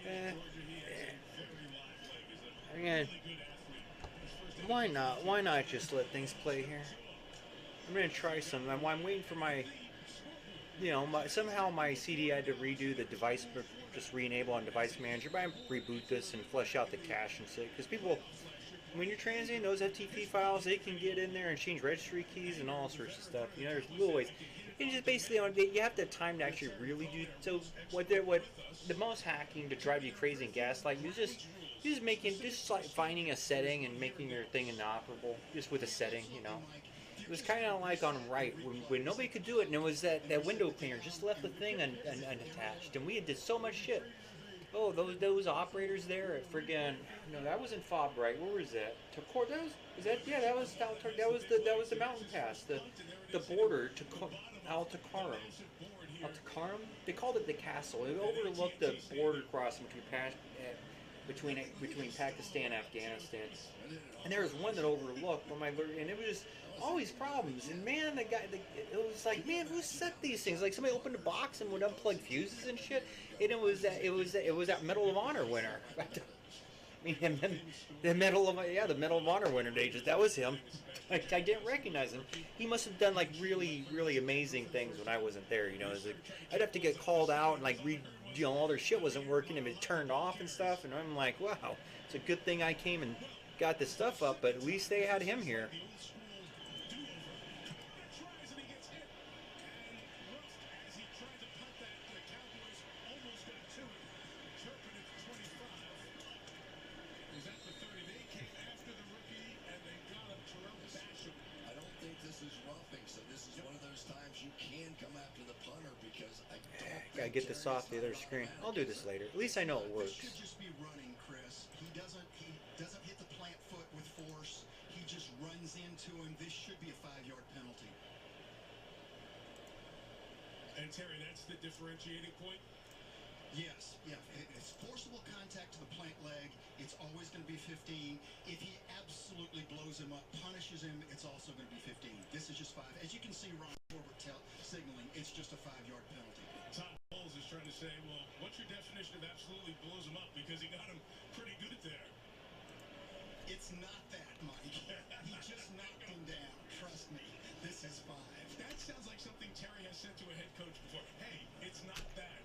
Eh, again, why not? Why not just let things play here? I'm gonna try some. I'm waiting for my, somehow my CD had to redo the device, just re-enable on device manager. But I reboot this and flush out the cache and shit. Because people, when you're transient, those FTP files, they can get in there and change registry keys and all sorts of stuff. There's little ways. You just basically, you have to have time to actually really do. So what the most hacking to drive you crazy and gaslight just like finding a setting and making your thing inoperable just with a setting. It was kind of like on right when nobody could do it, and it was that window cleaner just left the thing unattached, and we had did so much shit. Oh, those operators there at friggin' no, that wasn't Fob, right? Where was that? Tokor? That was the mountain pass, the border to Altakaram. They called it the castle. It overlooked the border crossing between Pakistan and Afghanistan. And there was one that overlooked and it was just always problems. And man, it was like, man, who set these things? Like somebody opened a box and would unplug fuses and shit. And it was that Medal of Honor winner. I mean, the Medal of Honor winner. That was him. I didn't recognize him. He must have done like really, really amazing things when I wasn't there. I'd have to get called out and like read. All their shit wasn't working and it turned off and stuff. And I'm like, wow, it's a good thing I came and got this stuff up. But at least they had him here. Gotta get this off the other screen. I'll do this later. At least I know it works. Should just be running, Chris. He doesn't hit the plant foot with force. He just runs into him. This should be a 5-yard penalty. And Terry, that's the differentiating point? Yes, yeah. It's forcible contact to the plant leg. It's always going to be 15. If he absolutely blows him up, punishes him, it's also going to be 15. This is just 5. As you can see, Ron Corbett signaling, it's just a 5-yard penalty. Tom Bowles is trying to say, well, what's your definition of absolutely blows him up? Because he got him pretty good there. It's not that, Mike. He just knocked him down. Trust me, this is 5. That sounds like something Terry has said to a head coach before. Hey, it's not that.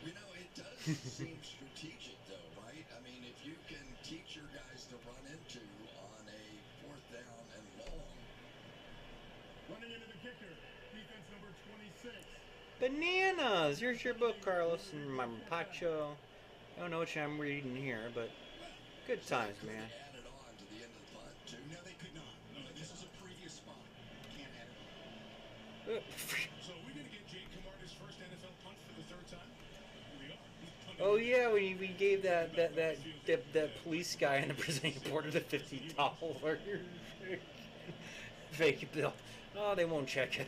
It does seem strategic, though, right? I mean, if you can teach your guys to run into on a 4th down and long. Running into the kicker, defense number 26. Bananas! Here's your book, Carlos, and my mapacho. I don't know which I'm reading here, but good times, man. Added on to the end of the punt, too. No, they could not. No, this is a previous spot. Can't add it on. So are we going to get Jake Kamar his first NFL punt for the 3rd time? We are. Oh yeah, we gave that police guy in the presenting board the $50 fake bill. Oh, they won't check it.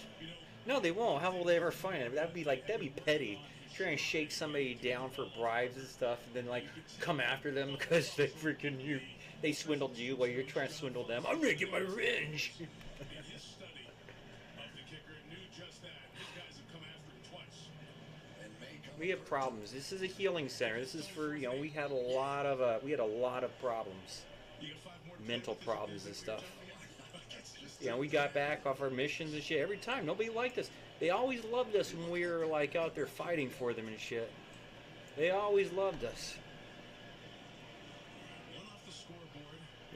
No, they won't. How will they ever find it? That'd be petty. Trying to shake somebody down for bribes and stuff, and then like come after them because they swindled you while you're trying to swindle them. I'm gonna get my revenge. His study of the kicker knew just that. His guys have come after him twice. We have problems. This is a healing center. This is for we had a lot of problems, mental problems and stuff. We got back off our missions and shit every time. Nobody liked us. They always loved us when we were like out there fighting for them and shit. They always loved us.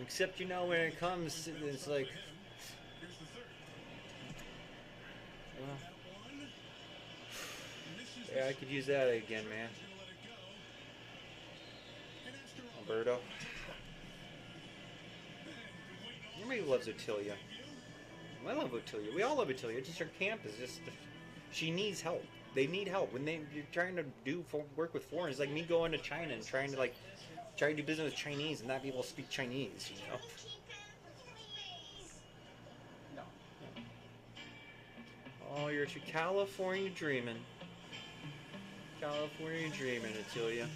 Except when it comes, it's like. Well, yeah, I could use that again, man. Alberto. Everybody loves Otilia. I love Otilia. We all love Otilia. Just her camp is just. She needs help. They need help when you're trying to work with foreigners. It's like me going to China and trying to do business with Chinese and not be able to speak Chinese. No. Oh, you're California dreaming. California dreaming, Otilia.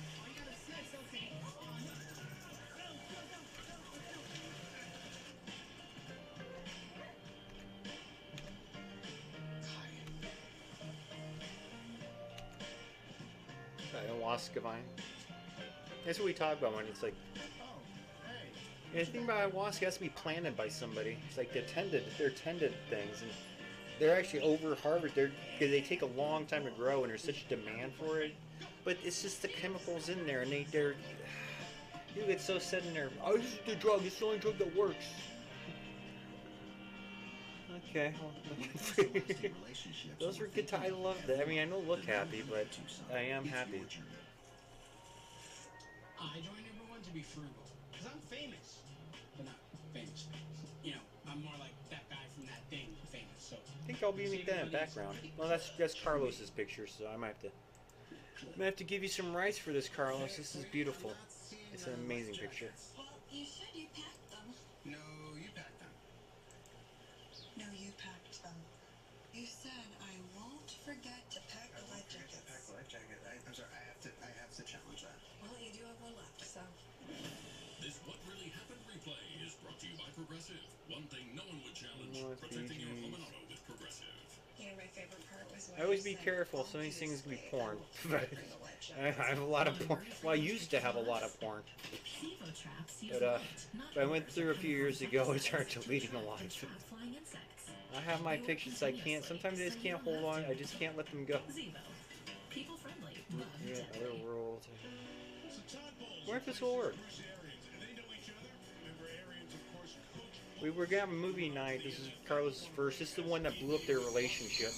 ayahuasca vine. That's what we talk about when it's like. Oh, hey. And the thing about ayahuasca, it has to be planted by somebody. It's like they're tended things, and they're actually over harvested because they take a long time to grow, and there's such demand for it. But it's just the chemicals in there, and they're you get so set in there. Oh, this is the drug. It's the only drug that works. Okay, well, those were good. I love that. I mean, I don't look happy, but I am happy. I join everyone to be frugal, because I'm famous, but not famous. You know, I'm more like that guy from that thing, famous. So I think I'll be in that background. Well, that's Carlos's picture, so I might have to give you some rights for this, Carlos. This is beautiful. It's an amazing picture. Well, you said you packed them. No, you packed them. No, you packed them. You said I won't forget to pack the life jackets. Pack the life jacket. I'm sorry, I have to challenge that. Well, you do have one left, so. This What Really Happened replay is brought to you by Progressive. One thing no one would challenge, protecting your home and auto with Progressive. You know, my favorite part was when I always you be said, careful. Some of these things can be porn. But I have a lot of porn. Well, I used to have a lot of porn. But I went through a few years ago and started deleting a lot of it. I have my pictures. I can't. Sometimes I just can't hold on. I just can't let them go. Yeah, other world. Where if this will work? We were gonna have a movie night. This is Carlos' first. This is the one that blew up their relationship.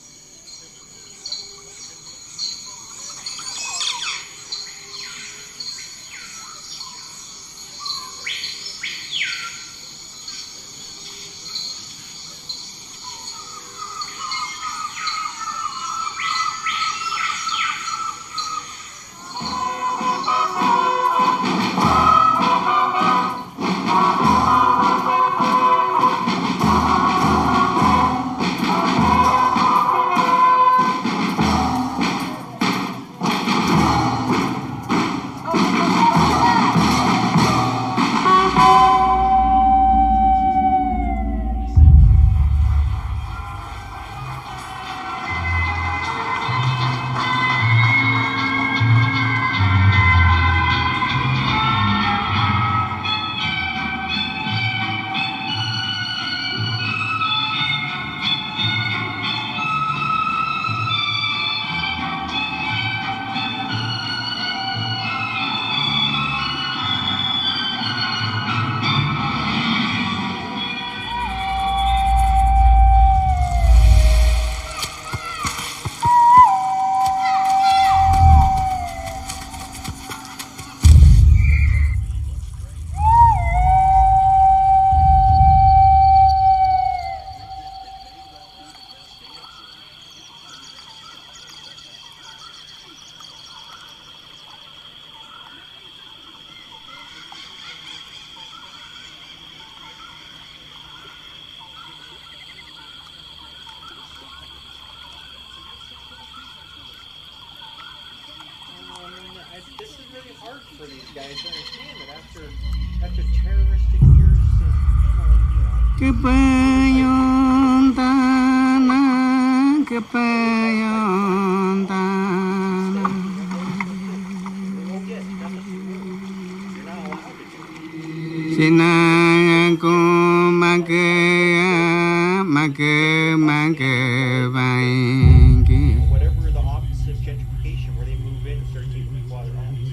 This is really hard for these guys to understand that after terroristic years whatever the opposite of gentrification, where they move in and start taking people out of their homes.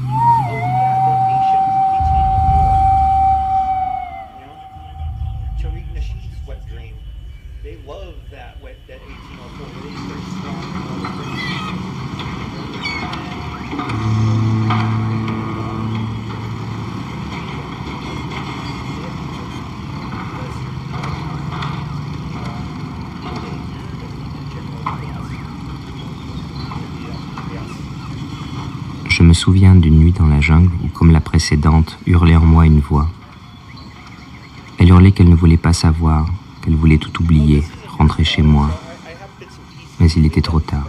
Oh yeah, the Haitians, 1804. You know, Tariq Nasheed's wet dream. They love that 1804 where they start slaughtering all the Je me souviens d'une nuit dans la jungle où, comme la précédente, hurlait en moi une voix. Elle hurlait qu'elle ne voulait pas savoir, qu'elle voulait tout oublier, rentrer chez moi. Mais il était trop tard.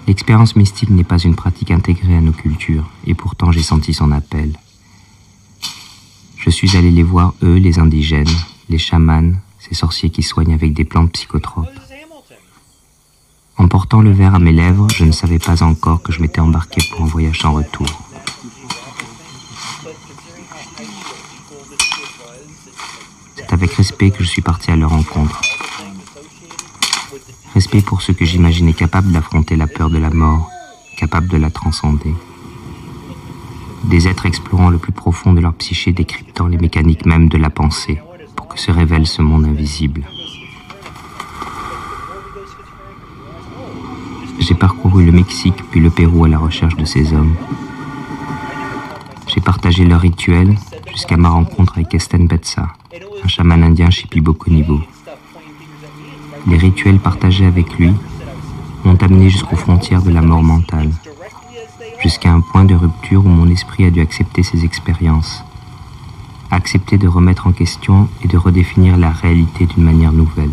L'expérience mystique n'est pas une pratique intégrée à nos cultures, et pourtant j'ai senti son appel. Je suis allé les voir, eux, les indigènes, les chamans, ces sorciers qui soignent avec des plantes psychotropes. En portant le verre à mes lèvres, je ne savais pas encore que je m'étais embarqué pour un voyage sans retour. C'est avec respect que je suis parti à leur rencontre. Respect pour ceux que j'imaginais capables d'affronter la peur de la mort, capables de la transcender. Des êtres explorant le plus profond de leur psyché, décryptant les mécaniques même de la pensée, pour que se révèle ce monde invisible. J'ai parcouru le Mexique puis le Pérou à la recherche de ces hommes. J'ai partagé leurs rituels jusqu'à ma rencontre avec Esten Betsa, un chaman indien Shipibo-Konibo. Les rituels partagés avec lui m'ont amené jusqu'aux frontières de la mort mentale, jusqu'à un point de rupture où mon esprit a dû accepter ses expériences, accepter de remettre en question et de redéfinir la réalité d'une manière nouvelle.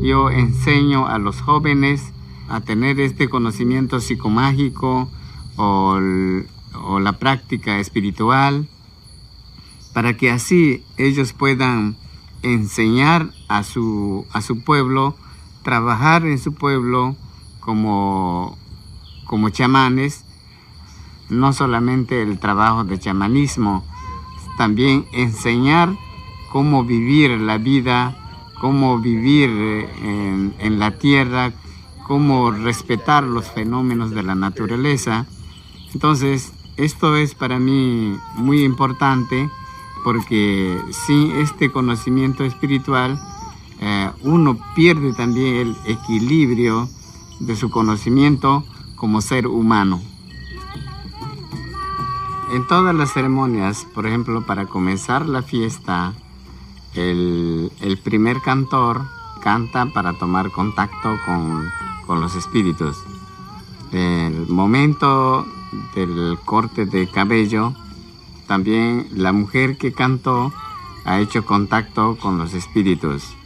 Yo enseño a los jóvenes a tener este conocimiento psicomágico o la práctica espiritual para que así ellos puedan enseñar a su pueblo, trabajar en su pueblo como chamanes, no solamente el trabajo de chamanismo, también enseñar cómo vivir la vida, cómo vivir en la tierra, cómo respetar los fenómenos de la naturaleza. Entonces, esto es para mí muy importante porque sin este conocimiento espiritual, uno pierde también el equilibrio de su conocimiento como ser humano. En todas las ceremonias, por ejemplo, para comenzar la fiesta, el primer cantor canta para tomar contacto con los espíritus. El momento del corte de cabello, también la mujer que cantó ha hecho contacto con los espíritus.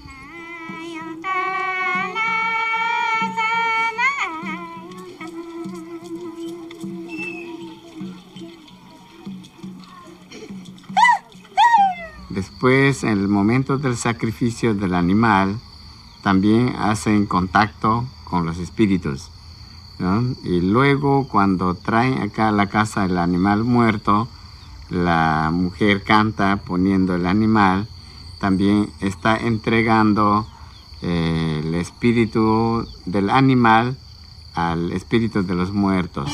Después, en el momento del sacrificio del animal, también hacen contacto con los espíritus, ¿no? Y luego, cuando traen acá a la casa el animal muerto, la mujer canta poniendo el animal, también está entregando el espíritu del animal al espíritu de los muertos.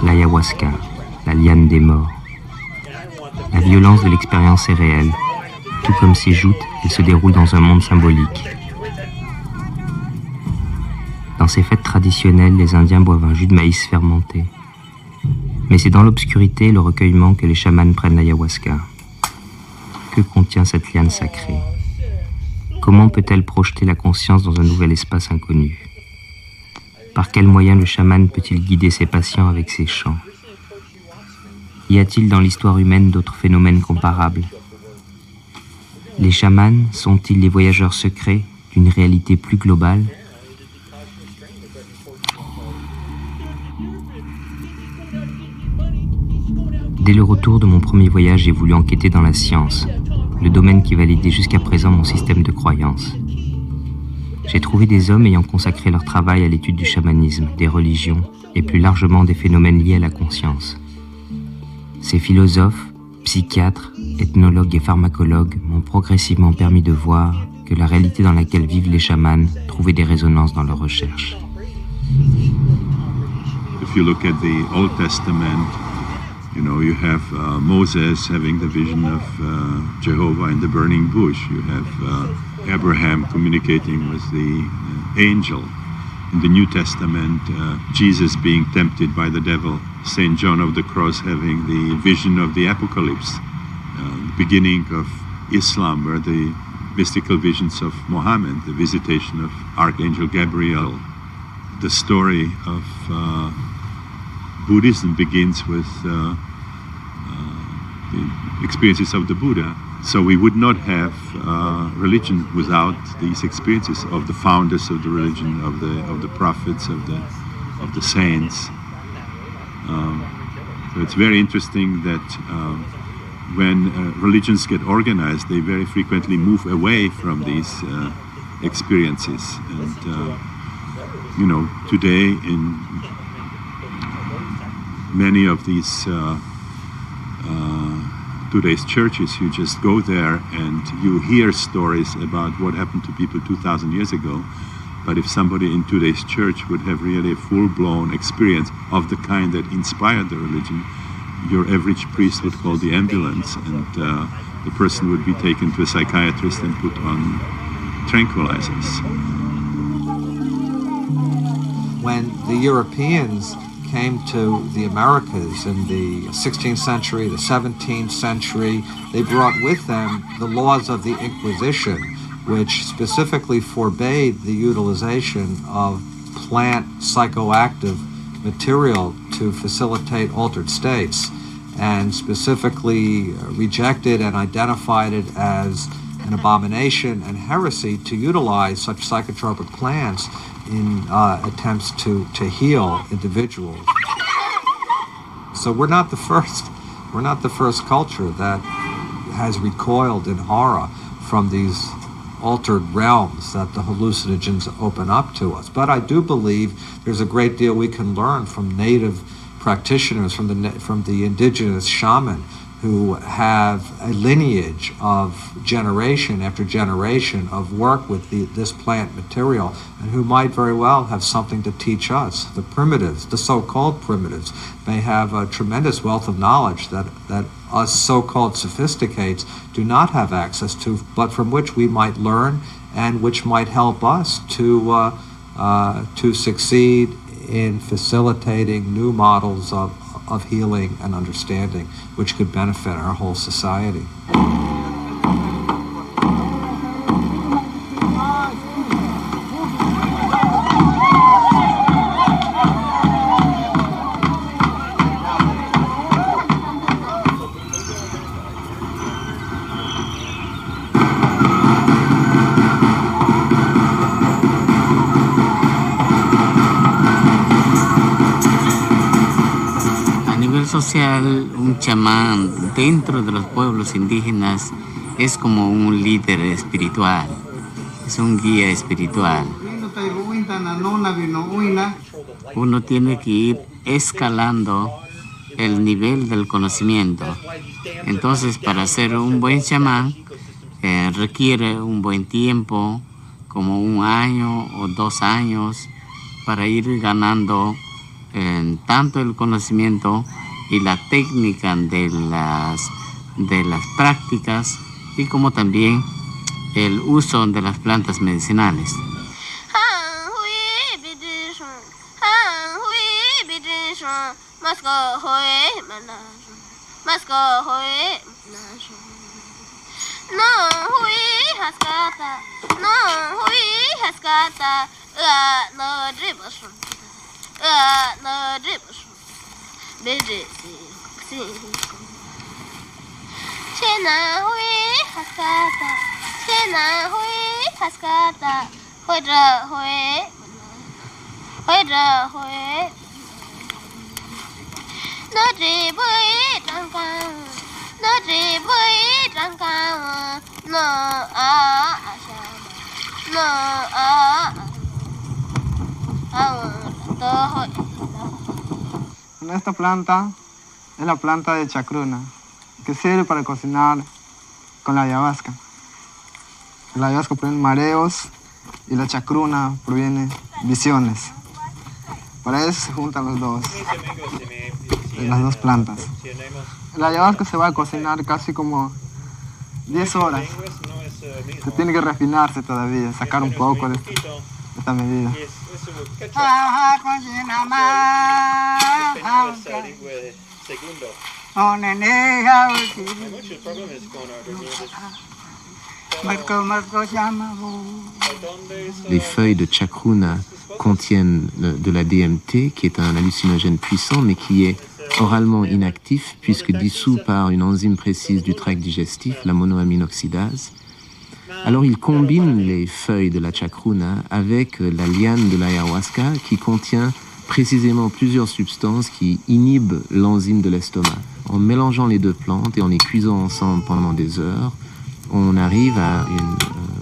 L'Ayahuasca, la liane des morts. La violence de l'expérience est réelle. Tout comme ses joutes, elle se déroule dans un monde symbolique. Dans ces fêtes traditionnelles, les Indiens boivent un jus de maïs fermenté. Mais c'est dans l'obscurité et le recueillement que les chamans prennent l'ayahuasca. Que contient cette liane sacrée? Comment peut-elle projeter la conscience dans un nouvel espace inconnu? Par quels moyens le chaman peut-il guider ses patients avec ses chants? Y a-t-il dans l'histoire humaine d'autres phénomènes comparables? Les chamans sont-ils les voyageurs secrets d'une réalité plus globale? Dès le retour de mon premier voyage, j'ai voulu enquêter dans la science, le domaine qui validait jusqu'à présent mon système de croyances. J'ai trouvé des hommes ayant consacré leur travail à l'étude du chamanisme, des religions et plus largement des phénomènes liés à la conscience. Ces philosophes, psychiatres, ethnologues et pharmacologues m'ont progressivement permis de voir que la réalité dans laquelle vivent les chamans trouvait des résonances dans leurs recherches. If you look at the Old Testament, you have Moses having the vision of Jehovah in the burning bush. You have Abraham communicating with the angel. In the New Testament, Jesus being tempted by the devil. St. John of the Cross having the vision of the apocalypse. The beginning of Islam, where the mystical visions of Muhammad, the visitation of Archangel Gabriel. The story of Buddhism begins with the experiences of the Buddha. So we would not have religion without these experiences of the founders of the religion, of the prophets, of the saints. So it's very interesting that when religions get organized, they very frequently move away from these experiences. And today in many of these today's churches, you just go there and you hear stories about what happened to people 2,000 years ago. But if somebody in today's church would have really a full-blown experience of the kind that inspired the religion, your average priest would call the ambulance, and the person would be taken to a psychiatrist and put on tranquilizers. When the Europeans came to the Americas in the 16th century, the 17th century, they brought with them the laws of the Inquisition, which specifically forbade the utilization of plant psychoactive material to facilitate altered states, and specifically rejected and identified it as an abomination and heresy to utilize such psychotropic plants in attempts to heal individuals. So we're not the first culture that has recoiled in horror from these altered realms that the hallucinogens open up to us. But I do believe there's a great deal we can learn from native practitioners, from the indigenous shaman, who have a lineage of generation after generation of work with this plant material, and who might very well have something to teach us. The primitives, the so-called primitives, may have a tremendous wealth of knowledge that us so-called sophisticates do not have access to, but from which we might learn and which might help us to succeed in facilitating new models of healing and understanding, which could benefit our whole society. Social, un chamán dentro de los pueblos indígenas es como un líder espiritual, es un guía espiritual. Uno tiene que ir escalando el nivel del conocimiento. Entonces, para ser un buen chamán requiere un buen tiempo, como 1 año o 2 años, para ir ganando tanto el conocimiento y la técnica de las prácticas, y como también el uso de las plantas medicinales. Esta planta es la planta de chacruna, que sirve para cocinar con la ayahuasca. La ayahuasca proviene mareos y la chacruna proviene visiones. Para eso se juntan las dos plantas. La ayahuasca se va a cocinar casi como 10 horas. Se tiene que refinarse todavía, sacar un poco de esta medida. Les feuilles de chacruna contiennent de la DMT, qui est un hallucinogène puissant, mais qui est oralement inactif, puisque dissous par une enzyme précise du tract digestif, la monoaminoxydase. Alors il combine les feuilles de la chacruna avec la liane de l'ayahuasca, qui contient précisément plusieurs substances qui inhibent l'enzyme de l'estomac. En mélangeant les deux plantes et en les cuisant ensemble pendant des heures, on arrive à une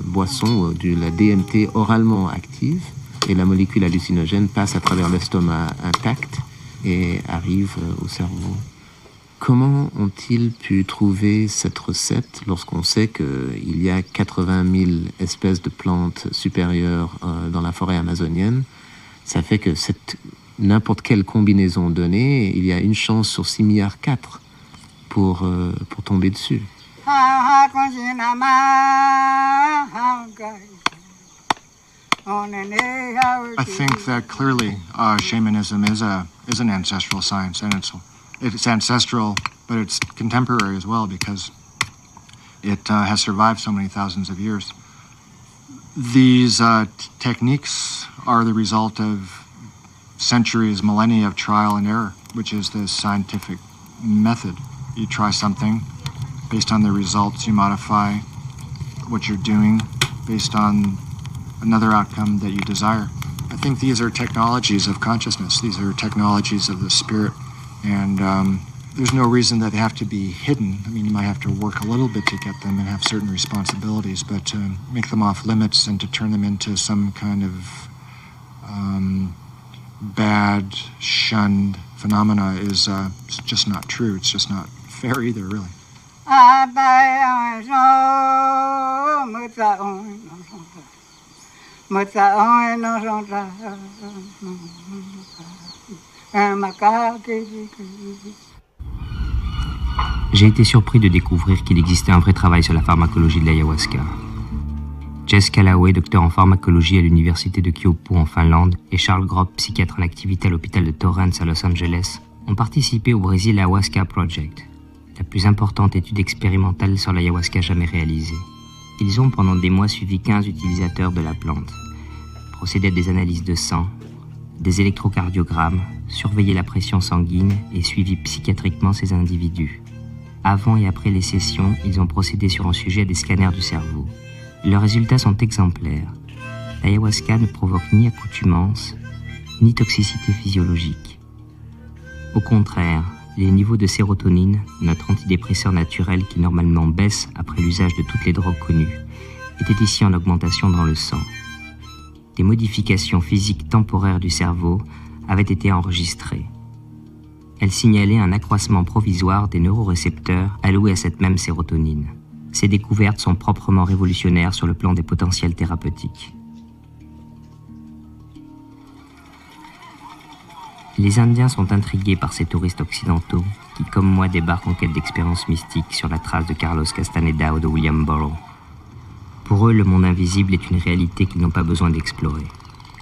boisson de la DMT oralement active, et la molécule hallucinogène passe à travers l'estomac intact et arrive au cerveau. Comment ont-ils pu trouver cette recette lorsqu'on sait qu'il y a 80 000 espèces de plantes supérieures dans la forêt amazonienne? Ça fait que n'importe quelle combinaison donnée, il y a une chance sur 6 milliards 4 pour tomber dessus. I think that clearly shamanism is an ancestral science, and it's ancestral, but it's contemporary as well, because it has survived so many thousands of years. These techniques are the result of centuries, millennia of trial and error, which is the scientific method. You try something, based on the results, you modify what you're doing based on another outcome that you desire. I think these are technologies of consciousness. These are technologies of the spirit. And there's no reason that they have to be hidden. I mean, you might have to work a little bit to get them and have certain responsibilities, but to make them off limits and to turn them into some kind of bad, shunned phenomena is just not true. It's just not fair either, really. J'ai été surpris de découvrir qu'il existait un vrai travail sur la pharmacologie de l'ayahuasca. Jess Callaway, docteur en pharmacologie à l'université de Kyoto en Finlande, et Charles Grob, psychiatre en activité à l'hôpital de Torrance à Los Angeles, ont participé au Brésil Ayahuasca Project, la plus importante étude expérimentale sur l'ayahuasca jamais réalisée. Ils ont pendant des mois suivi 15 utilisateurs de la plante, procédé à des analyses de sang, des électrocardiogrammes, surveillé la pression sanguine et suivi psychiatriquement ces individus. Avant et après les sessions, ils ont procédé sur un sujet à des scanners du cerveau. Leurs résultats sont exemplaires. L'ayahuasca ne provoque ni accoutumance, ni toxicité physiologique. Au contraire, les niveaux de sérotonine, notre antidépresseur naturel qui normalement baisse après l'usage de toutes les drogues connues, étaient ici en augmentation dans le sang. Des modifications physiques temporaires du cerveau avaient été enregistrées. Elles signalaient un accroissement provisoire des neurorécepteurs alloués à cette même sérotonine. Ces découvertes sont proprement révolutionnaires sur le plan des potentiels thérapeutiques. Les Indiens sont intrigués par ces touristes occidentaux qui, comme moi, débarquent en quête d'expériences mystiques sur la trace de Carlos Castaneda ou de William Burroughs. Pour eux, le monde invisible est une réalité qu'ils n'ont pas besoin d'explorer.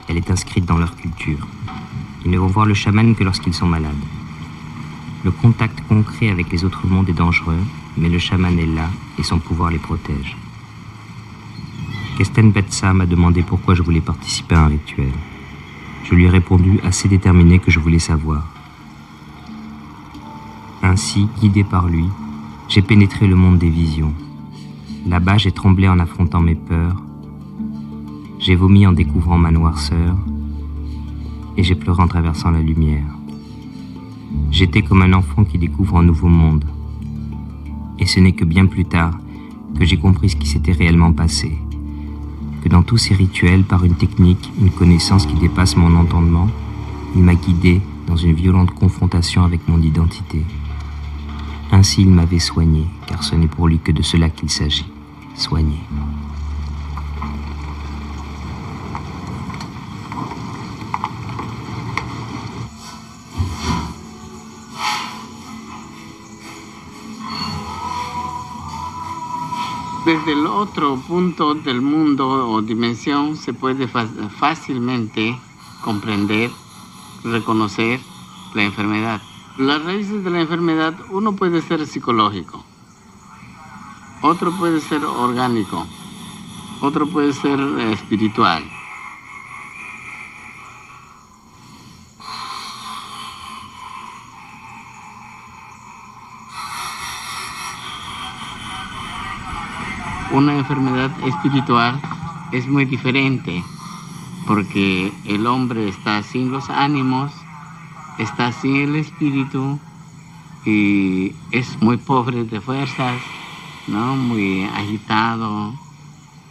Elle est inscrite dans leur culture. Ils ne vont voir le chaman que lorsqu'ils sont malades. Le contact concret avec les autres mondes est dangereux, mais le chaman est là et son pouvoir les protège. Kesten Betsa m'a demandé pourquoi je voulais participer à un rituel. Je lui ai répondu assez déterminé que je voulais savoir. Ainsi, guidé par lui, j'ai pénétré le monde des visions. Là-bas, j'ai tremblé en affrontant mes peurs. J'ai vomi en découvrant ma noirceur. Et j'ai pleuré en traversant la lumière. J'étais comme un enfant qui découvre un nouveau monde. Et ce n'est que bien plus tard que j'ai compris ce qui s'était réellement passé. Que dans tous ces rituels, par une technique, une connaissance qui dépasse mon entendement, il m'a guidé dans une violente confrontation avec mon identité. Ainsi il m'avait soigné, car ce n'est pour lui que de cela qu'il s'agit, soigner. Desde el otro punto del mundo o dimensión se puede fácilmente comprender, reconocer la enfermedad. Las raíces de la enfermedad, uno puede ser psicológico, otro puede ser orgánico, otro puede ser espiritual. Una enfermedad espiritual es muy diferente porque el hombre está sin los ánimos, está sin el espíritu y es muy pobre de fuerzas, ¿no? Muy agitado,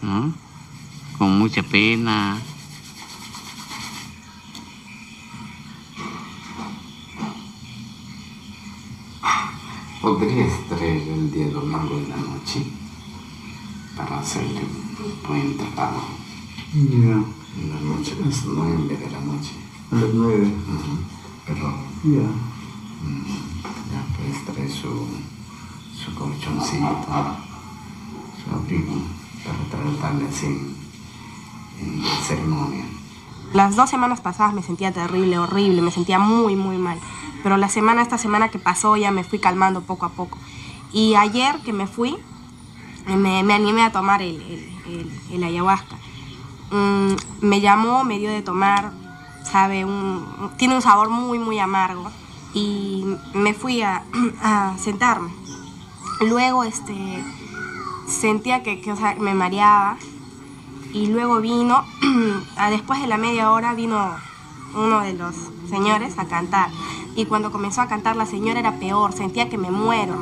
¿no? Con mucha pena. ¿Podrías traer el día domingo en la noche para hacerle un buen trabajo? Ya. En la noche, a las 9 de la noche. A las 9. Pero Ya. ya puedes traer su colchoncito, su abrigo, para tratarle así en ceremonia. Las 2 semanas pasadas me sentía terrible, horrible, me sentía muy, muy mal. Pero esta semana que pasó ya me fui calmando poco a poco. Y ayer que me fui, me animé a tomar el ayahuasca. Me llamó, me dio de tomar, sabe, tiene un sabor muy, muy amargo. Y me fui a sentarme. Luego sentía que o sea, me mareaba. Y luego vino, después de la media hora, vino uno de los señores a cantar. Y cuando comenzó a cantar la señora era peor, sentía que me muero.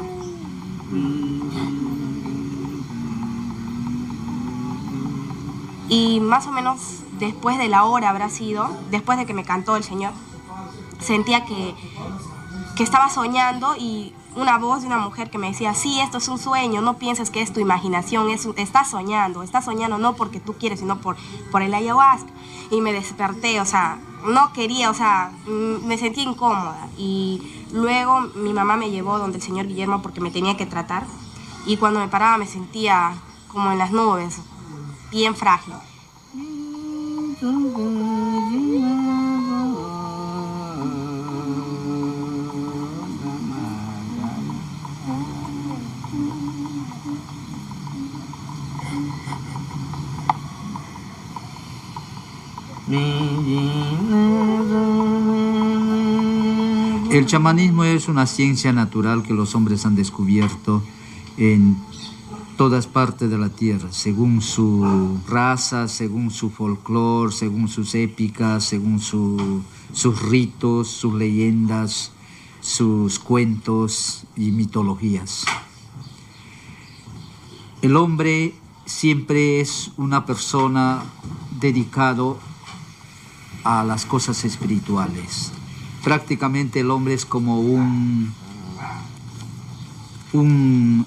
Y más o menos después de la hora habrá sido, después de que me cantó el señor, sentía que estaba soñando y una voz de una mujer que me decía, sí, esto es un sueño, no pienses que es tu imaginación, estás soñando no porque tú quieres, sino por el ayahuasca. Y me desperté, o sea, no quería, o sea, me sentí incómoda. Y luego mi mamá me llevó donde el señor Guillermo porque me tenía que tratar. Y cuando me paraba me sentía como en las nubes, bien frágil. El chamanismo es una ciencia natural que los hombres han descubierto en todas partes de la tierra, según su raza, según su folclore, según sus épicas, según sus ritos, sus leyendas, sus cuentos y mitologías. El hombre siempre es una persona dedicado a las cosas espirituales. Prácticamente el hombre es como un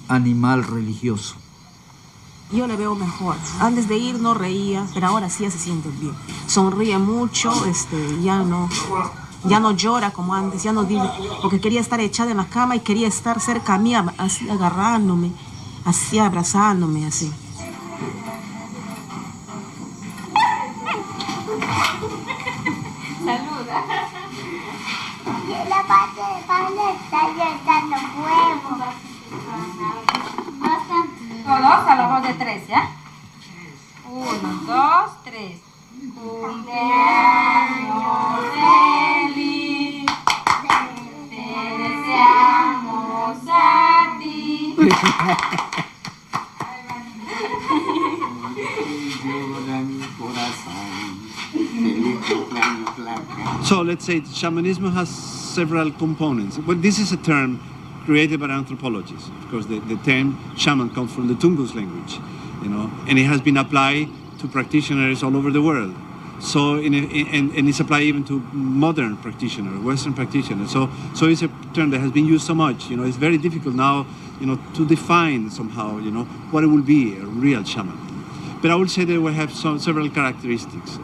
animal religioso. Yo le veo mejor. Antes de ir no reía, pero ahora sí ya se siente bien. Sonríe mucho, ya no llora como antes, ya no dice, porque quería estar echada en la cama y quería estar cerca a mí, así agarrándome, así abrazándome, así. Saluda. La parte de padre está dando huevos. Todos a la voz de 3, ¿ya? 1, 2, 3. Cumpleaños feliz. Te deseamos a ti. So let's say shamanism has several components. Well, this is a term created by anthropologists. Of course, the term shaman comes from the Tungus language, and it has been applied to practitioners all over the world. So, and it's applied even to modern practitioners, Western practitioners. So it's a term that has been used so much. It's very difficult now, to define somehow, what it will be a real shaman. But I would say they will have several characteristics.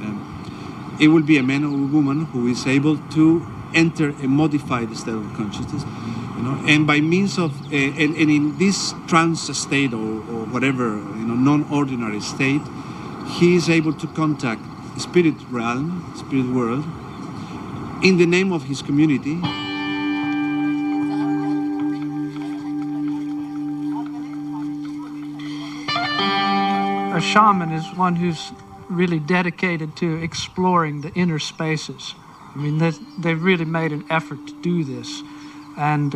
It will be a man or a woman who is able to enter a modified state of consciousness, and by means of, and in this trance state or whatever, non-ordinary state, he is able to contact spirit realm, spirit world, in the name of his community. A shaman is one who's really dedicated to exploring the inner spaces. I mean, they've really made an effort to do this. And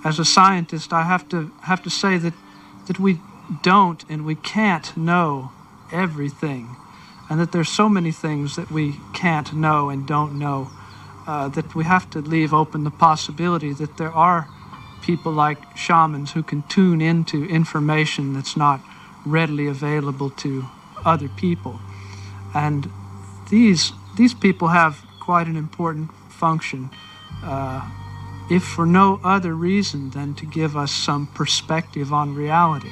as a scientist, I have to say that we don't and we can't know everything, and that there's so many things that we can't know and don't know, that we have to leave open the possibility that there are people like shamans who can tune into information that's not readily available to other people. And these people have quite an important function, if for no other reason than to give us some perspective on reality.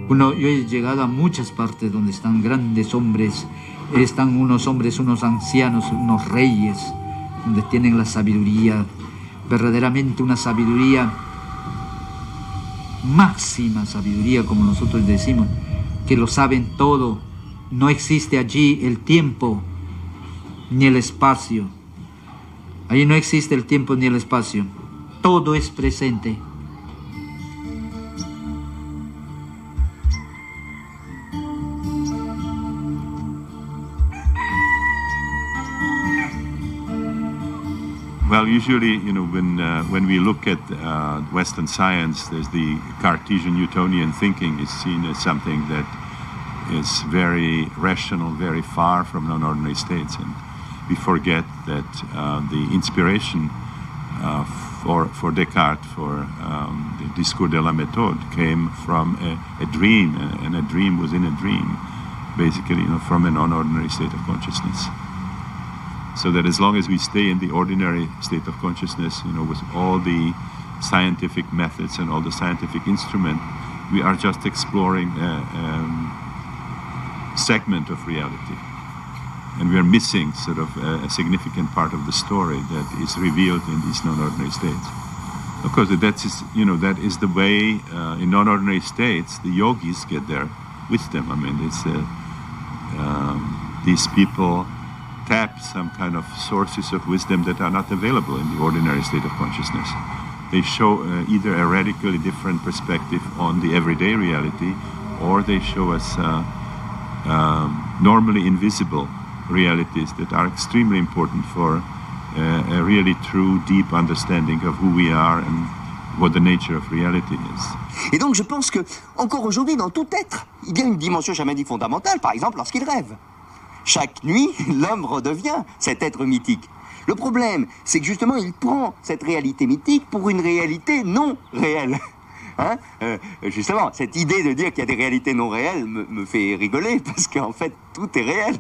Yo he llegado a muchas partes donde están grandes hombres, están unos hombres, unos ancianos, unos reyes, donde tienen la sabiduría, verdaderamente una sabiduría, máxima sabiduría, como nosotros decimos, que lo saben todo. No existe allí el tiempo ni el espacio. Allí no existe el tiempo ni el espacio. Todo es presente. Well, usually, when we look at Western science, there's the Cartesian Newtonian thinking is seen as something that is very rational, very far from non-ordinary states. we forget that the inspiration for Descartes, for the Discours de la Méthode, came from a dream, and a dream within a dream, basically, from a non-ordinary state of consciousness. So that as long as we stay in the ordinary state of consciousness, with all the scientific methods and all the scientific instruments, we are just exploring a segment of reality. And we are missing sort of a significant part of the story that is revealed in these non-ordinary states. Of course, that is the way in non-ordinary states the yogis get their wisdom. I mean, it's these people tap some kind of sources of wisdom that are not available in the ordinary state of consciousness. They show either a radically different perspective on the everyday reality, or they show us normally invisible realities that are extremely important for a really true, deep understanding of who we are and what the nature of reality is. Et donc je pense que, encore aujourd'hui, dans tout être, il y a une dimension chamanique fondamentale, par exemple lorsqu'il rêve. Chaque nuit, l'homme redevient cet être mythique. Le problème, c'est que justement, il prend cette réalité mythique pour une réalité non réelle. Hein, justement, cette idée de dire qu'il y a des réalités non réelles me fait rigoler, parce qu'en fait, tout est réel.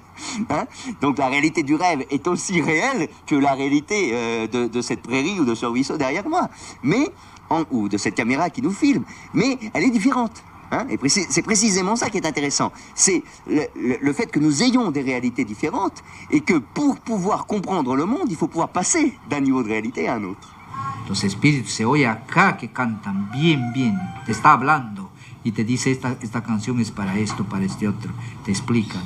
Hein. Donc la réalité du rêve est aussi réelle que la réalité de cette prairie ou de ce ruisseau derrière moi, ou de cette caméra qui nous filme, mais elle est différente. Hein, et c'est précisément ça qui est intéressant. C'est le fait que nous ayons des réalités différentes et que pour pouvoir comprendre le monde, il faut pouvoir passer d'un niveau de réalité à un autre. Los espíritus se oye acá que cantan bien, te está hablando y te dice esta canción es para esto, para este otro, te explican.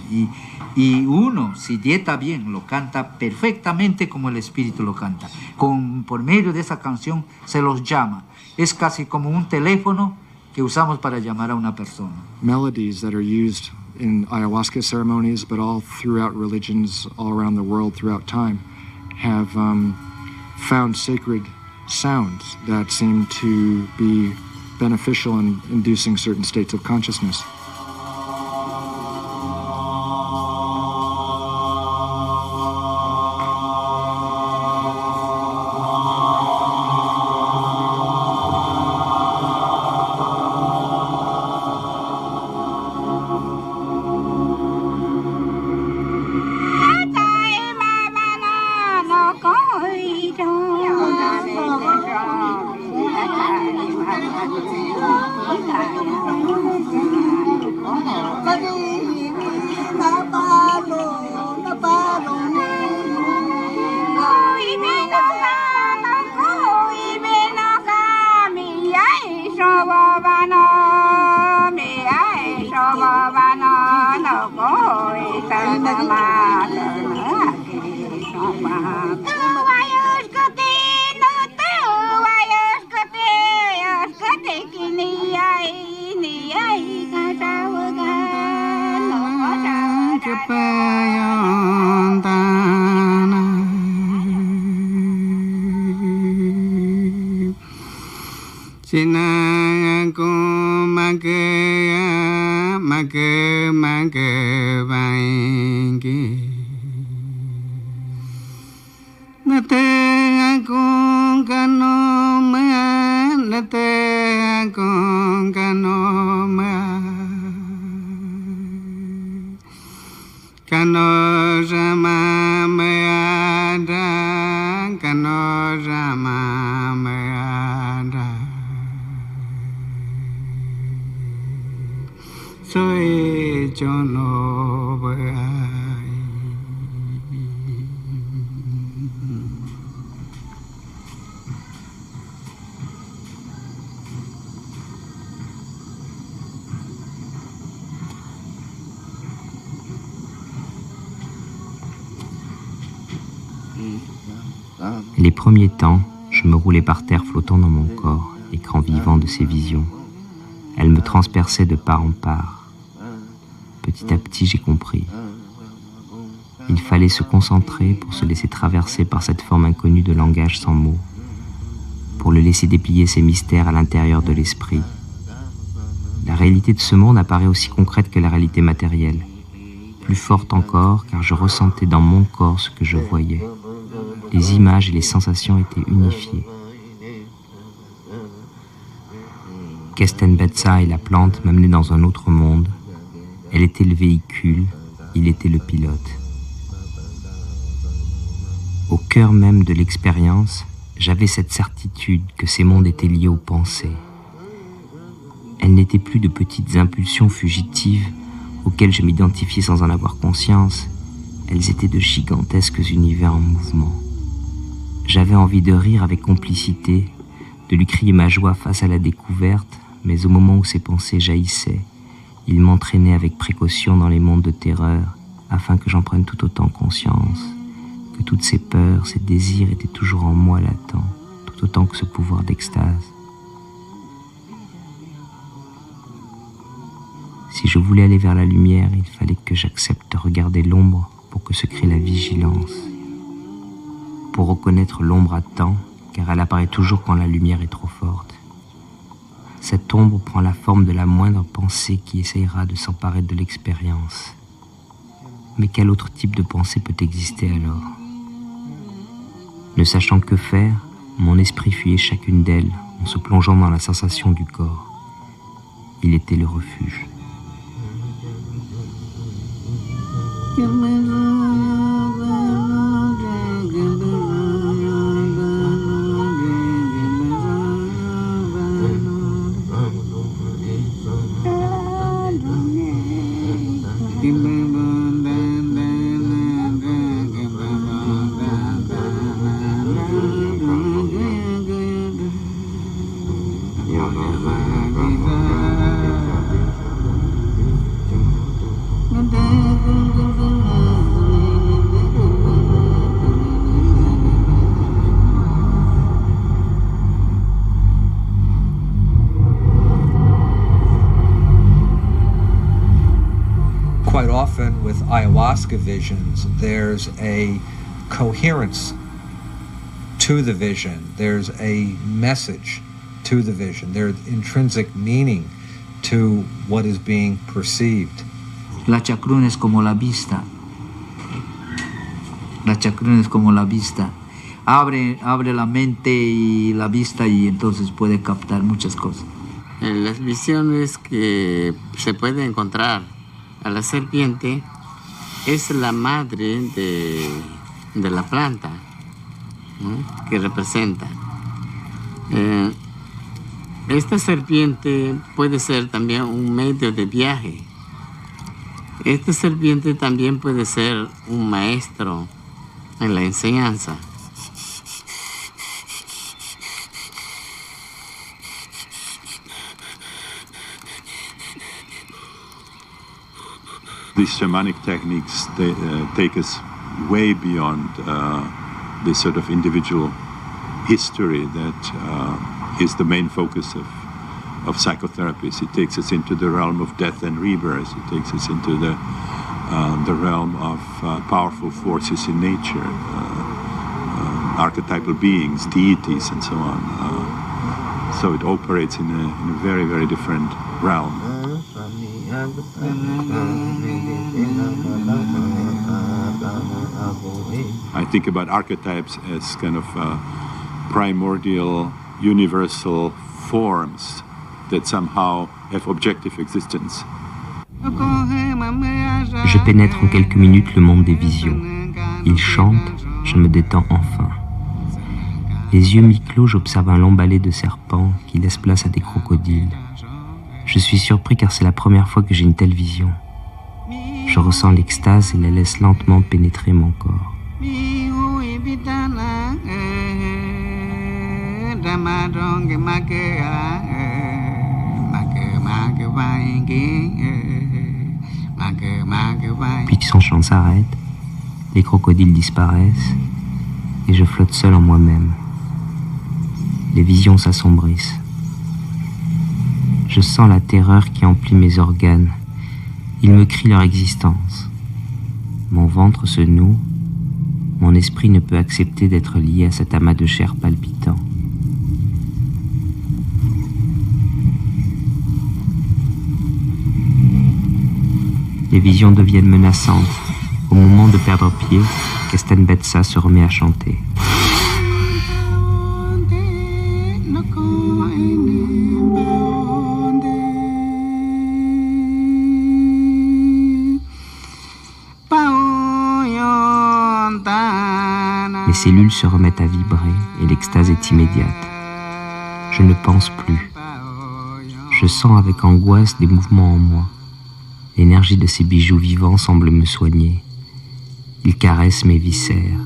Y uno, si dieta bien, lo canta perfectamente como el espíritu lo canta. Por medio de esa canción se los llama. Es casi como un teléfono que usamos para llamar a una persona. Melodies that are used in ayahuasca ceremonies, but all throughout religions all around the world throughout time, have found sacred sounds that seem to be beneficial in inducing certain states of consciousness. Les premiers temps, je me roulais par terre flottant dans mon corps, écran vivant de ces visions. Elles me transperçaient de part en part. Petit à petit, j'ai compris. Il fallait se concentrer pour se laisser traverser par cette forme inconnue de langage sans mots, pour le laisser déplier ses mystères à l'intérieur de l'esprit. La réalité de ce monde apparaît aussi concrète que la réalité matérielle. plus forte encore car je ressentais dans mon corps ce que je voyais. Les images et les sensations étaient unifiées. Kestenbetsa et la plante m'amenaient dans un autre monde. Elle était le véhicule, il était le pilote. Au cœur même de l'expérience, j'avais cette certitude que ces mondes étaient liés aux pensées. Elles n'étaient plus de petites impulsions fugitives auxquelles je m'identifiais sans en avoir conscience. Elles étaient de gigantesques univers en mouvement. J'avais envie de rire avec complicité, de lui crier ma joie face à la découverte, mais au moment où ces pensées jaillissaient, il m'entraînait avec précaution dans les mondes de terreur, afin que j'en prenne tout autant conscience, que toutes ces peurs, ces désirs étaient toujours en moi latents, tout autant que ce pouvoir d'extase. Si je voulais aller vers la lumière, il fallait que j'accepte de regarder l'ombre pour que se crée la vigilance. Pour reconnaître l'ombre à temps, car elle apparaît toujours quand la lumière est trop forte. Cette ombre prend la forme de la moindre pensée qui essayera de s'emparer de l'expérience. Mais quel autre type de pensée peut exister alors? Ne sachant que faire, mon esprit fuyait chacune d'elles en se plongeant dans la sensation du corps. Il était le refuge. Quite often with ayahuasca visions, there's a coherence to the vision. There's a message to the vision. There's intrinsic meaning to what is being perceived. La chacruna es como la vista. La chacruna es como la vista. Abre la mente y la vista y entonces puede captar muchas cosas. En las visiones que se puede encontrar a la serpiente es la madre de la planta, ¿no? Que representa. Esta serpiente puede ser también un medio de viaje. Esta serpiente también puede ser un maestro en la enseñanza. These shamanic techniques take us way beyond this sort of individual history that is the main focus of psychotherapies. It takes us into the realm of death and rebirth. It takes us into the realm of powerful forces in nature, archetypal beings, deities, and so on. So it operates in a very, very different realm. I think about archetypes as kind of primordial, universal forms that somehow have objective existence. Je pénètre en quelques minutes le monde des visions. Il chante, je me détends enfin. Les yeux mi-clos, j'observe un long balai de serpents qui laisse place à des crocodiles. Je suis surpris car c'est la première fois que j'ai une telle vision. Je ressens l'extase et la laisse lentement pénétrer mon corps. Puis son chant s'arrête, les crocodiles disparaissent et je flotte seul en moi-même. Les visions s'assombrissent. Je sens la terreur qui emplit mes organes. Ils me crient leur existence. Mon ventre se noue. Mon esprit ne peut accepter d'être lié à cet amas de chair palpitant. Les visions deviennent menaçantes. Au moment de perdre pied, Kestenbetsa se remet à chanter. Mes cellules se remettent à vibrer et l'extase est immédiate. Je ne pense plus. Je sens avec angoisse des mouvements en moi. L'énergie de ces bijoux vivants semble me soigner. Ils caressent mes viscères.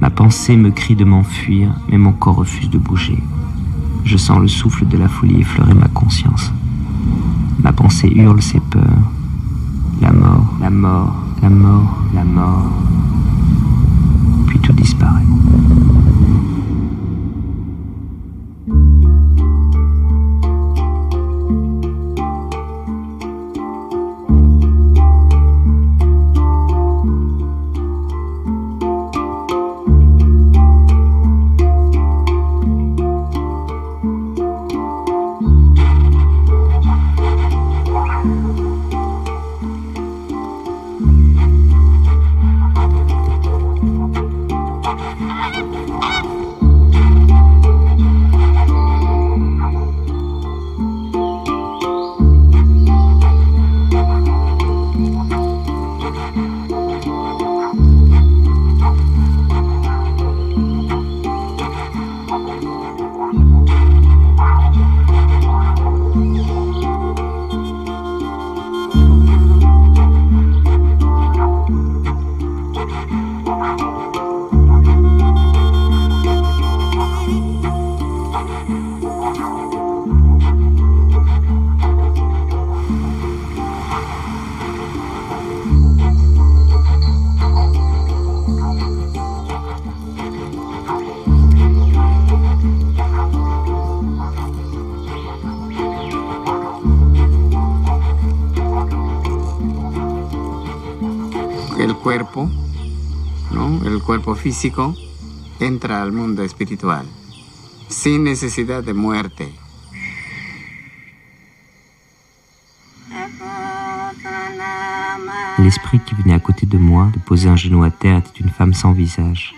Ma pensée me crie de m'enfuir, mais mon corps refuse de bouger. Je sens le souffle de la folie effleurer ma conscience. Ma pensée hurle ses peurs. La mort, la mort, la mort, la mort. Puis tout disparaît. El cuerpo físico entra al mundo espiritual sin necesidad de muerte. L'esprit qui venait à côté de moi, de poser un genou à terre, était une femme sans visage.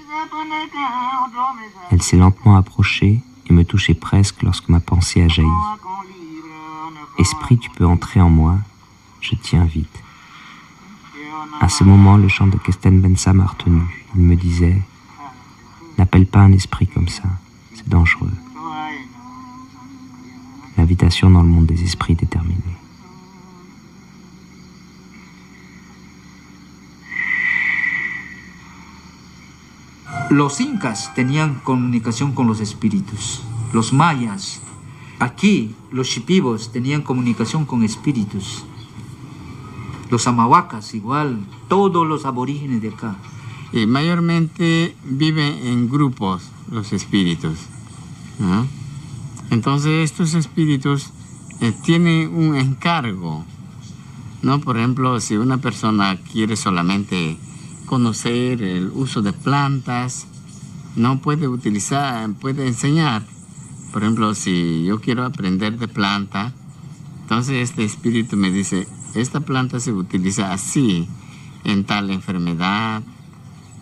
Elle s'est lentement approchée et me touchait presque lorsque ma pensée a jailli. Esprit, tu peux entrer en moi, je tiens vite. À ce moment, le chant de Kestenbetsa m'a retenu. Il me disait « N'appelle pas un esprit comme ça, c'est dangereux. » L'invitation dans le monde des esprits est terminée. Los incas tenían comunicación con los espíritus, los mayas. Aquí, los shipibos tenían comunicación con espíritus. Los amawacas igual, todos los aborígenes de acá. Y mayormente viven en grupos los espíritus, ¿no? Entonces estos espíritus tienen un encargo, ¿no? Por ejemplo, si una persona quiere solamente conocer el uso de plantas, no puede utilizar, puede enseñar. Por ejemplo, si yo quiero aprender de planta, entonces este espíritu me dice, esta planta se utiliza así, en tal enfermedad,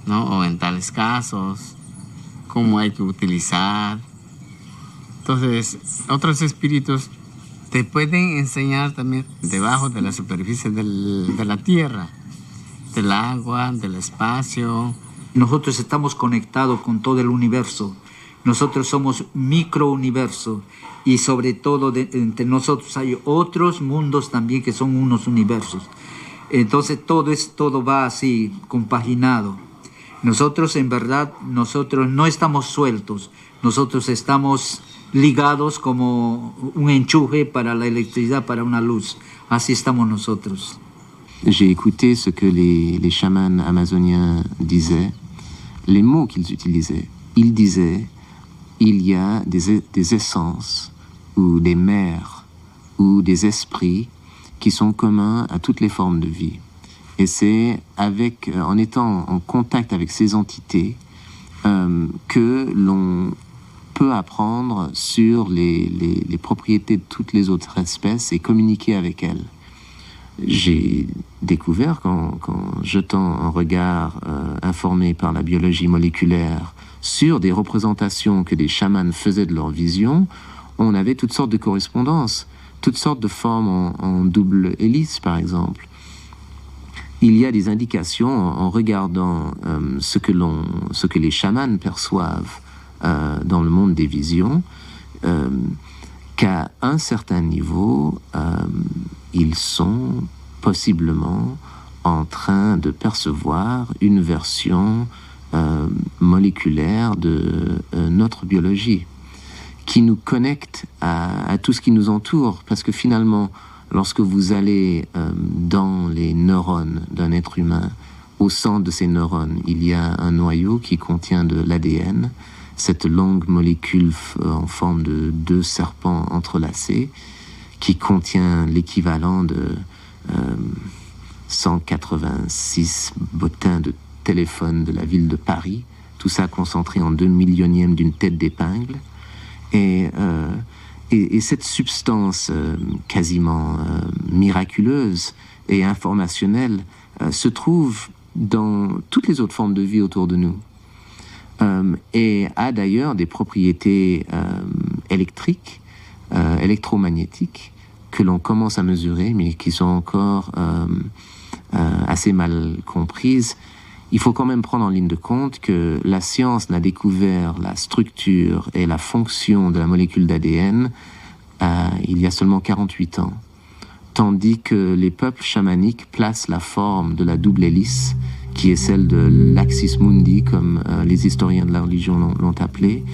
¿no? O en tales casos, cómo hay que utilizar. Entonces, otros espíritus te pueden enseñar también debajo de la superficie de la tierra, del agua, del espacio. Nosotros estamos conectados con todo el universo. Nosotros somos microuniverso y sobre todo entre nosotros hay otros mundos también que son unos universos. Entonces todo va así, compaginado. Nosotros en verdad, nosotros no estamos sueltos, nosotros estamos ligados como un enchufe para la electricidad, para una luz. Así estamos nosotros. J'ai écouté ce que les chamans amazoniens disaient, les mots qu'ils utilisaient. Ils disaient, il y a des essences ou des mers ou des esprits qui sont communs à toutes les formes de vie. Et c'est en étant en contact avec ces entités que l'on peut apprendre sur les propriétés de toutes les autres espèces et communiquer avec elles. J'ai découvert qu'en jetant un regard informé par la biologie moléculaire sur des représentations que des chamans faisaient de leur vision, on avait toutes sortes de correspondances, toutes sortes de formes en double hélice, par exemple. Il y a des indications en regardant ce que les chamans perçoivent dans le monde des visions, qu'à un certain niveau, ils sont possiblement en train de percevoir une version moléculaire de notre biologie, qui nous connecte à tout ce qui nous entoure, parce que finalement, lorsque vous allez dans les neurones d'un être humain, au centre de ces neurones, il y a un noyau qui contient de l'ADN, cette longue molécule en forme de 2 serpents entrelacés, qui contient l'équivalent de 186 bottins de téléphone de la ville de Paris, tout ça concentré en 2 millionièmes d'une tête d'épingle. Et cette substance quasiment miraculeuse et informationnelle se trouve dans toutes les autres formes de vie autour de nous, et a d'ailleurs des propriétés électriques, électromagnétiques, que l'on commence à mesurer, mais qui sont encore assez mal comprises. Il faut quand même prendre en ligne de compte que la science n'a découvert la structure et la fonction de la molécule d'ADN il y a seulement 48 ans, tandis que les peuples chamaniques placent la forme de la double hélice, qui est celle de l'axis mundi, comme les historiens de la religion l'ont appelé,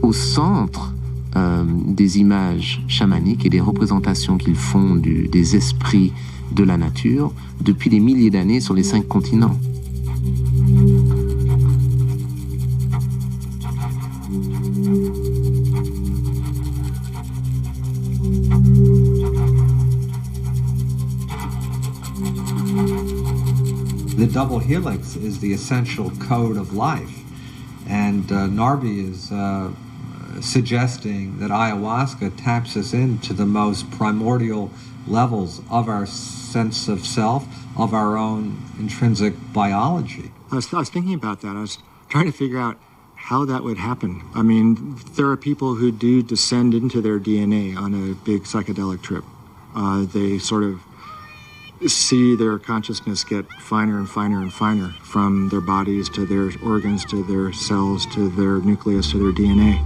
au centre des images chamaniques et des représentations qu'ils font des esprits de la nature depuis des milliers d'années sur les 5 continents. The double helix is the essential code of life, and Narby is suggesting that ayahuasca taps us into the most primordial levels of our sense of self, of our own intrinsic biology. I was thinking about that. I was trying to figure out how that would happen. I mean, there are people who do descend into their DNA on a big psychedelic trip. They sort of see their consciousness get finer and finer and finer, from their bodies to their organs to their cells to their nucleus to their DNA.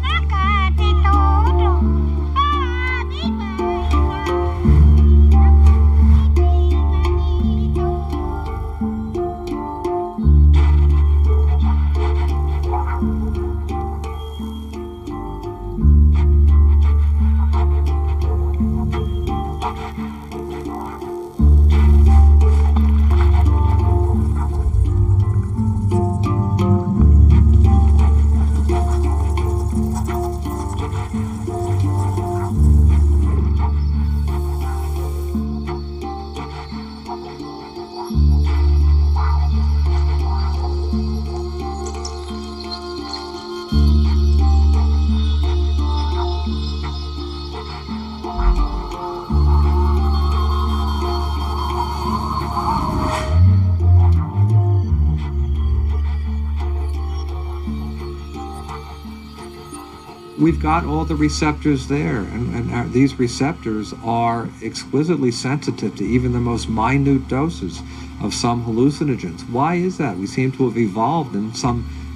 We've got all the receptors there, and these receptors are exquisitely sensitive to even the most minute doses of some hallucinogens. Why is that? We seem to have evolved in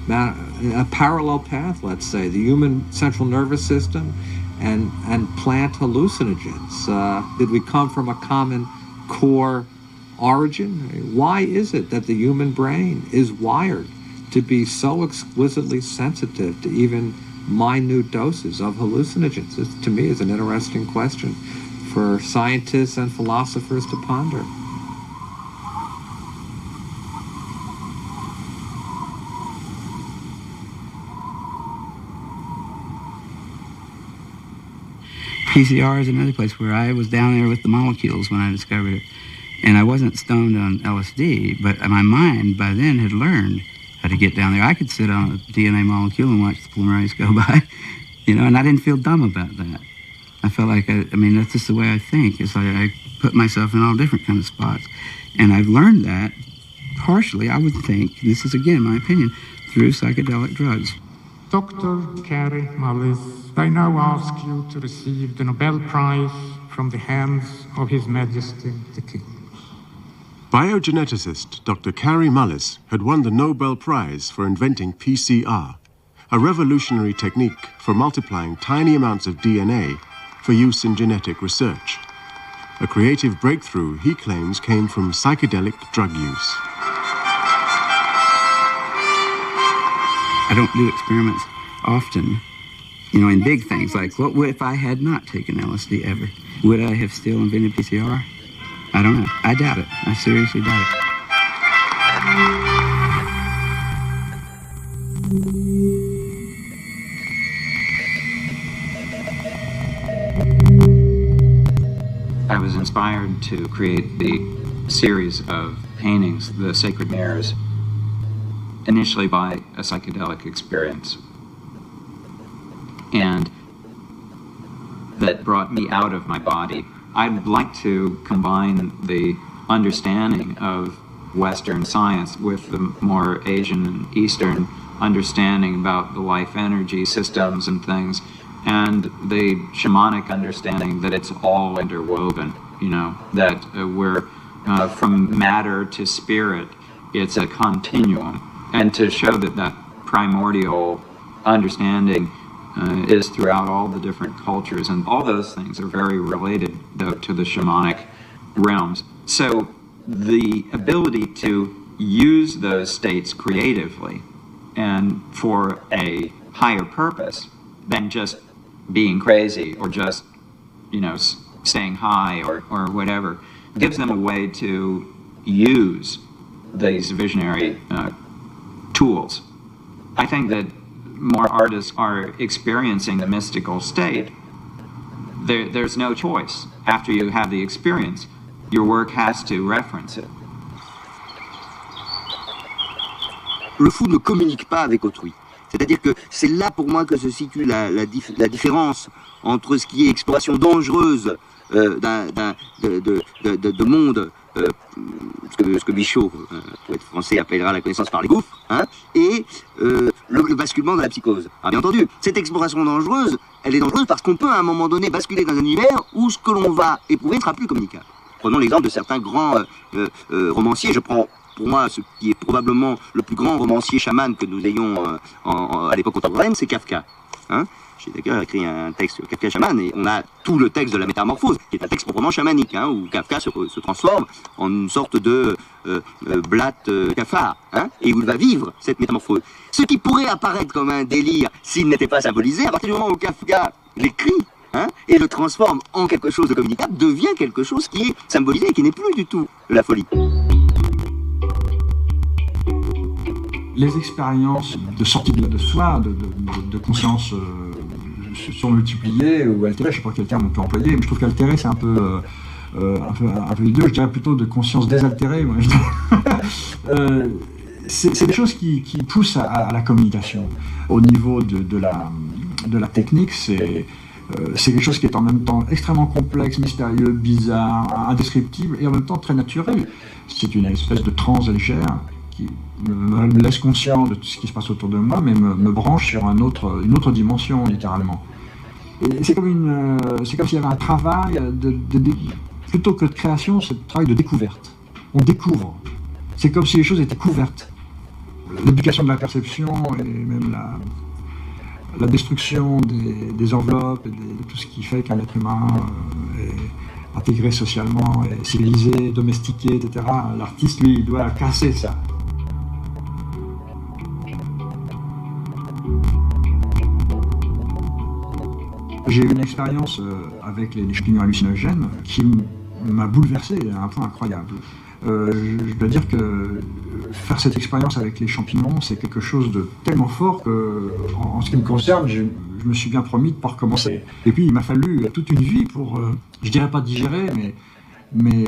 a parallel path, let's say, the human central nervous system and plant hallucinogens. Did we come from a common core origin? Why is it that the human brain is wired to be so exquisitely sensitive to even minute doses of hallucinogens? This, to me, is an interesting question for scientists and philosophers to ponder. PCR is another place where I was down there with the molecules when I discovered it. And I wasn't stoned on LSD, but my mind by then had learned how to get down there. I could sit on a DNA molecule and watch the polymerase go by, and I didn't feel dumb about that. I felt like, that's just the way I think. It's like I put myself in all different kind of spots. And I've learned that partially, I would think, this is again my opinion, through psychedelic drugs. Dr. Carey Mullis, I now ask you to receive the Nobel Prize from the hands of His Majesty the King. Biogeneticist Dr. Carey Mullis had won the Nobel Prize for inventing PCR, a revolutionary technique for multiplying tiny amounts of DNA for use in genetic research. A creative breakthrough he claims came from psychedelic drug use. I don't do experiments often, in big things like, what if I had not taken LSD ever? Would I have still invented PCR? I don't know. I doubt it. I seriously doubt it. I was inspired to create the series of paintings, the Sacred Mirrors, initially by a psychedelic experience. And that brought me out of my body. I'd like to combine the understanding of Western science with the more Asian and Eastern understanding about the life energy systems and things, and the shamanic understanding that it's all interwoven, that we're from matter to spirit, it's a continuum. And to show that primordial understanding is throughout all the different cultures, and all those things are very related, though, to the shamanic realms. So the ability to use those states creatively and for a higher purpose than just being crazy or just, staying high or whatever, gives them a way to use these visionary tools. I think that more artists are experiencing the mystical state. There's no choice. After you have the experience, your work has to reference it. Le fou ne communique pas avec autrui. C'est-à-dire que c'est là pour moi que se situe la différence entre ce qui est exploration dangereuse de monde, ce que Michaud, pour être français, appellera la connaissance par les gouffres, et le basculement dans la psychose. Alors, bien entendu, cette exploration dangereuse, elle est dangereuse parce qu'on peut à un moment donné basculer dans un univers où ce que l'on va éprouver ne sera plus communicable. Prenons l'exemple de certains grands romanciers. Je prends pour moi ce qui est probablement le plus grand romancier chaman que nous ayons à l'époque contemporaine, c'est Kafka. J'ai d'ailleurs écrit un texte sur Kafka chaman, et on a tout le texte de la métamorphose, qui est un texte proprement chamanique, où Kafka se transforme en une sorte de blatte cafard, et où il va vivre cette métamorphose. Ce qui pourrait apparaître comme un délire s'il n'était pas symbolisé, à partir du moment où Kafka l'écrit, et le transforme en quelque chose de communicable, devient quelque chose qui est symbolisé et qui n'est plus du tout de la folie. Les expériences de sortie de soi, de conscience sont multipliées ou altérées, je ne sais pas quel terme on peut employer, mais je trouve qu'altéré c'est un peu les deux, je dirais plutôt de conscience désaltérée. Moi, c'est des choses qui poussent à la communication. Au niveau de la technique, c'est quelque chose qui est en même temps extrêmement complexe, mystérieux, bizarre, indescriptible et en même temps très naturel. C'est une espèce de transe légère qui me laisse conscient de tout ce qui se passe autour de moi, mais me branche sur une autre dimension, littéralement. Et c'est comme s'il y avait un travail, plutôt que de création, c'est un travail de découverte. On découvre. C'est comme si les choses étaient couvertes. L'éducation de la perception et même la destruction des enveloppes et de tout ce qui fait qu'un être humain est intégré socialement, est civilisé, domestiqué, etc. L'artiste, lui, il doit casser ça. J'ai eu une expérience avec les champignons hallucinogènes qui m'a bouleversé à un point incroyable. je dois dire que faire cette expérience avec les champignons, c'est quelque chose de tellement fort que, en ce qui me concerne, je me suis bien promis de ne pas recommencer. Et puis il m'a fallu toute une vie pour, je dirais pas digérer, mais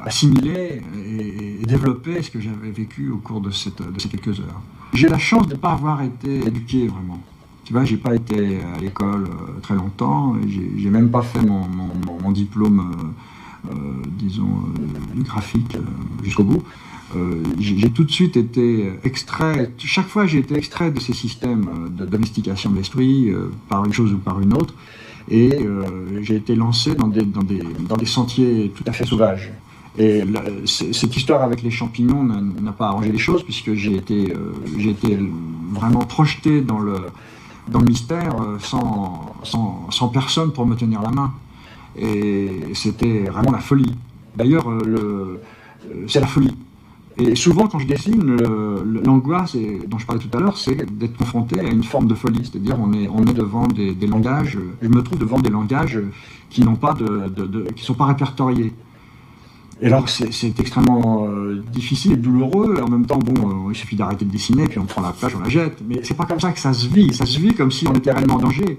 assimiler et développer ce que j'avais vécu au cours de ces quelques heures. J'ai la chance de ne pas avoir été éduqué vraiment. Tu vois, j'ai pas été à l'école très longtemps, j'ai même pas fait mon diplôme, disons, du graphique jusqu'au bout. J'ai tout de suite été extrait, chaque fois j'ai été extrait de ces systèmes de domestication de l'esprit par une chose ou par une autre, et j'ai été lancé dans des sentiers tout à fait sauvages. Et cette histoire avec les champignons n'a pas arrangé les choses, puisque j'ai été vraiment projeté dans le mystère sans personne pour me tenir la main. Et c'était vraiment la folie. D'ailleurs, c'est la folie. Et souvent, quand je dessine, l'angoisse dont je parlais tout à l'heure, c'est d'être confronté à une forme de folie. C'est-à-dire, on est devant des langages, je me trouve devant des langages qui n'ont pas qui sont pas répertoriés. Et alors, c'est extrêmement difficile et douloureux. En même temps, bon, il suffit d'arrêter de dessiner, puis on prend la page, on la jette. Mais c'est pas comme ça que ça se vit. Ça se vit comme si on était réellement en danger.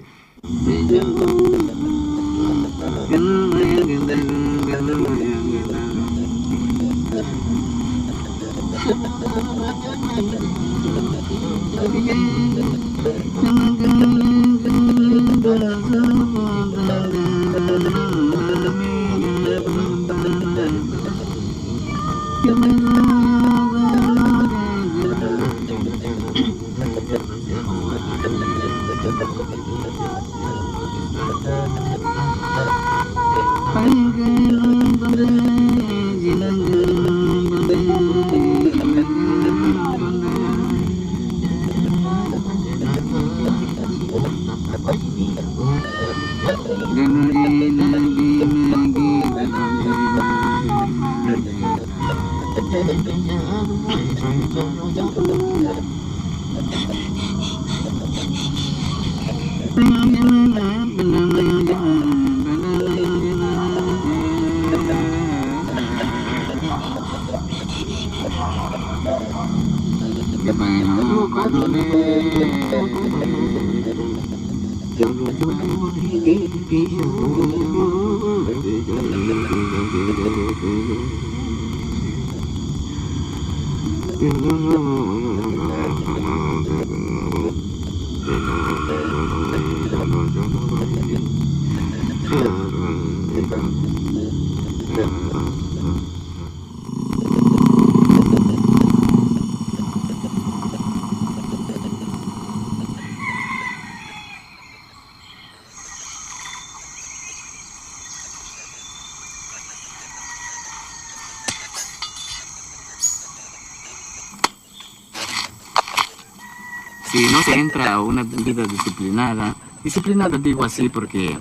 Si no se entra a una vida disciplinada digo así porque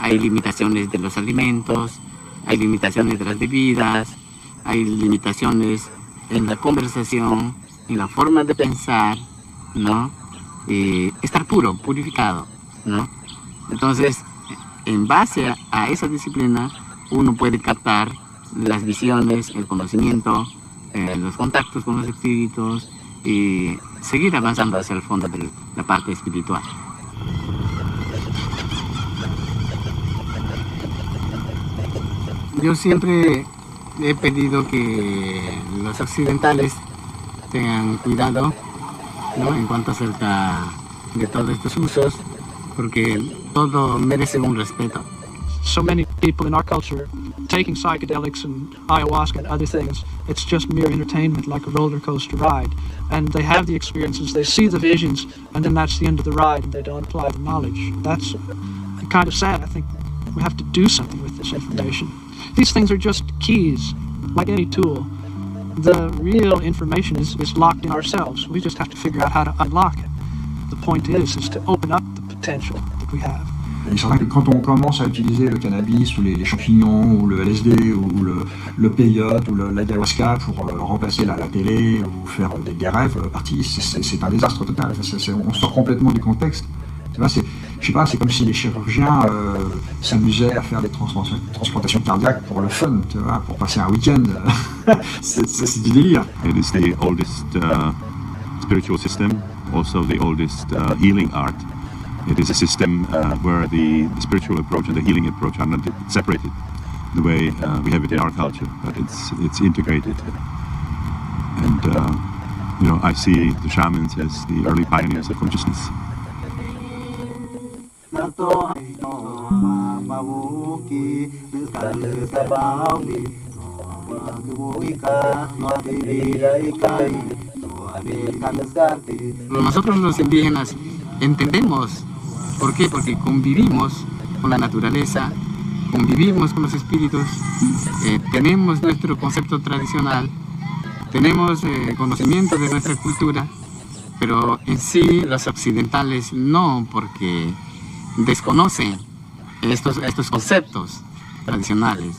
hay limitaciones de los alimentos, hay limitaciones de las bebidas, hay limitaciones en la conversación, en la forma de pensar, ¿no? Y estar puro, purificado, ¿no? Entonces, en base a esa disciplina, uno puede captar las visiones, el conocimiento, los contactos con los espíritus y seguir avanzando hacia el fondo de la parte espiritual. Yo siempre he pedido que los occidentales tengan cuidado, ¿no?, en cuanto acerca de todos estos usos, porque todo merece un respeto. So many people in our culture taking psychedelics and ayahuasca and other things, it's just mere entertainment, like a roller coaster ride. And they have the experiences, they see the visions, and then that's the end of the ride, and they don't apply the knowledge. That's kind of sad. I think we have to do something with this information. These things are just keys, like any tool. The real information is locked in ourselves. We just have to figure out how to unlock it. The point is to open up the potential that we have. Il est certain que quand on commence à utiliser le cannabis ou les champignons ou le LSD ou le peyote ou l'ayahuasca pour remplacer la télé ou faire des rêves partis, c'est un désastre total. On sort complètement du contexte Tu vois, je sais pas, c'est comme si les chirurgiens s'amusaient à faire des transplantations cardiaques pour le fun, tu vois, pour passer un week-end. c'est du délire. It is the oldest spiritual system, also the oldest healing art. It is a system where the spiritual approach and the healing approach are not separated the way we have it in our culture, but it's integrated. And you know, I see the shamans as the early pioneers of consciousness. Nosotros los indígenas entendemos. ¿Por qué? Porque convivimos con la naturaleza, convivimos con los espíritus, tenemos nuestro concepto tradicional, tenemos conocimiento de nuestra cultura, pero en sí los occidentales no, porque desconocen estos conceptos tradicionales.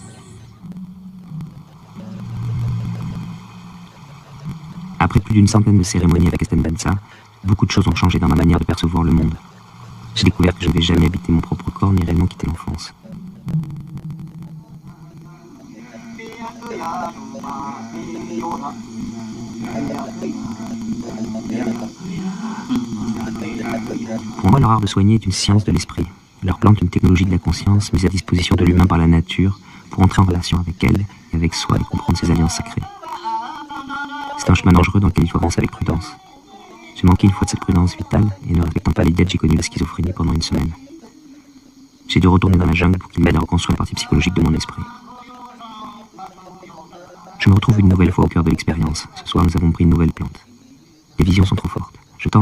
Après plus d'une centaine de cérémonies avec Esten Bensa, beaucoup de choses ont changé dans ma manière de percevoir le monde. J'ai découvert que je n'avais jamais habité mon propre corps ni réellement quitté l'enfance. Pour moi, leur art de soigner est une science de l'esprit. Leur plante une technologie de la conscience mise à disposition de l'humain par la nature pour entrer en relation avec elle et avec soi et comprendre ses alliances sacrées. C'est un chemin dangereux dans lequel il faut avancer avec prudence. J'ai manqué une fois de cette prudence vitale et ne respectant pas les dettes, j'ai connu la schizophrénie pendant une semaine. J'ai dû retourner dans la jungle pour qu'il m'aide à reconstruire la partie psychologique de mon esprit. Je me retrouve une nouvelle fois au cœur de l'expérience. Ce soir, nous avons pris une nouvelle plante. Les visions sont trop fortes. Je tente